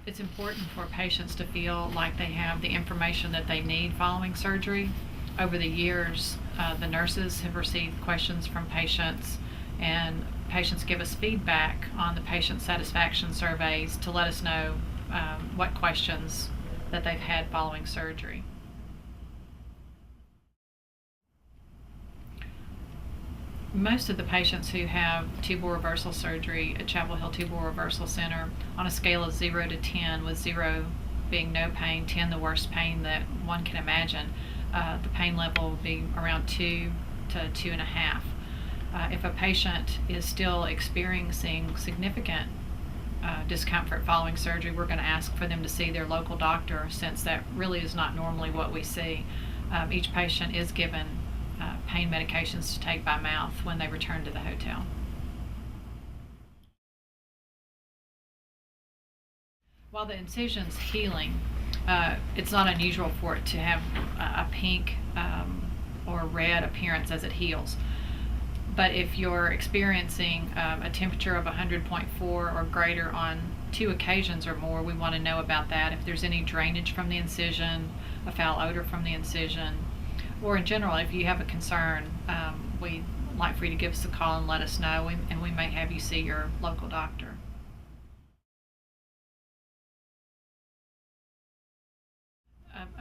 It's important for patients to feel like they have the information that they need following surgery. Over the years, the nurses have received questions from patients, and patients give us feedback on the patient satisfaction surveys to let us know what questions that they've had following surgery. Most of the patients who have tubal reversal surgery at Chapel Hill Tubal Reversal Center, on a scale of 0 to 10, with 0 being no pain, 10 the worst pain that one can imagine, the pain level will be around 2 to 2.5. If a patient is still experiencing significant discomfort following surgery, we're going to ask for them to see their local doctor, since that really is not normally what we see. Each patient is given pain medications to take by mouth when they return to the hotel. While the incision's healing, it's not unusual for it to have a pink or red appearance as it heals. But if you're experiencing a temperature of 100.4 or greater on 2 occasions or more, we want to know about that. If there's any drainage from the incision, a foul odor from the incision, or in general, if you have a concern, we'd like for you to give us a call and let us know, and we may have you see your local doctor.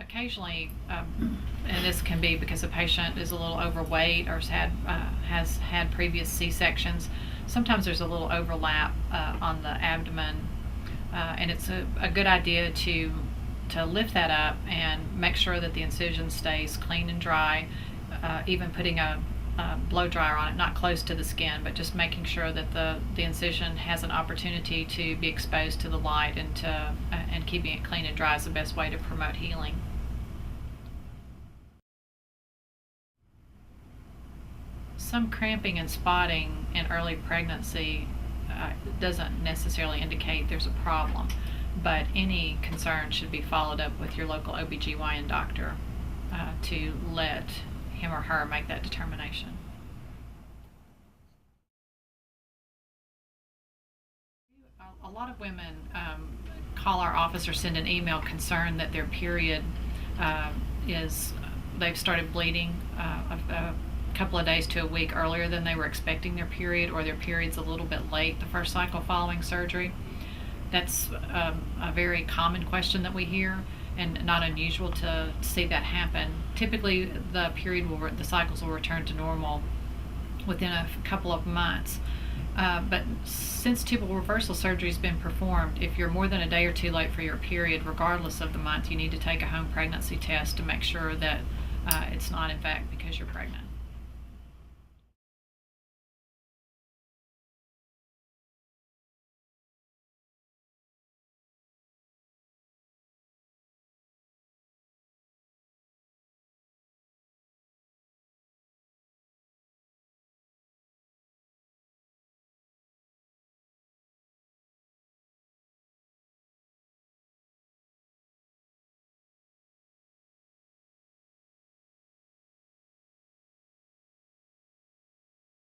Occasionally, and this can be because a patient is a little overweight or has had previous C-sections, sometimes there's a little overlap on the abdomen, and it's a good idea to lift that up and make sure that the incision stays clean and dry, even putting a blow dryer on it, not close to the skin, but just making sure that the incision has an opportunity to be exposed to the light, and keeping it clean and dry is the best way to promote healing. Some cramping and spotting in early pregnancy doesn't necessarily indicate there's a problem, but any concern should be followed up with your local OB/GYN doctor to let him or her make that determination. A lot of women call our office or send an email concerned that their period they've started bleeding a couple of days to a week earlier than they were expecting their period, or their period's a little bit late the first cycle following surgery. That's a very common question that we hear, and not unusual to see that happen. Typically, the cycles will return to normal within a couple of months. But since tubal reversal surgery has been performed, if you're more than a day or 2 late for your period, regardless of the month, you need to take a home pregnancy test to make sure that it's not, in fact, because you're pregnant.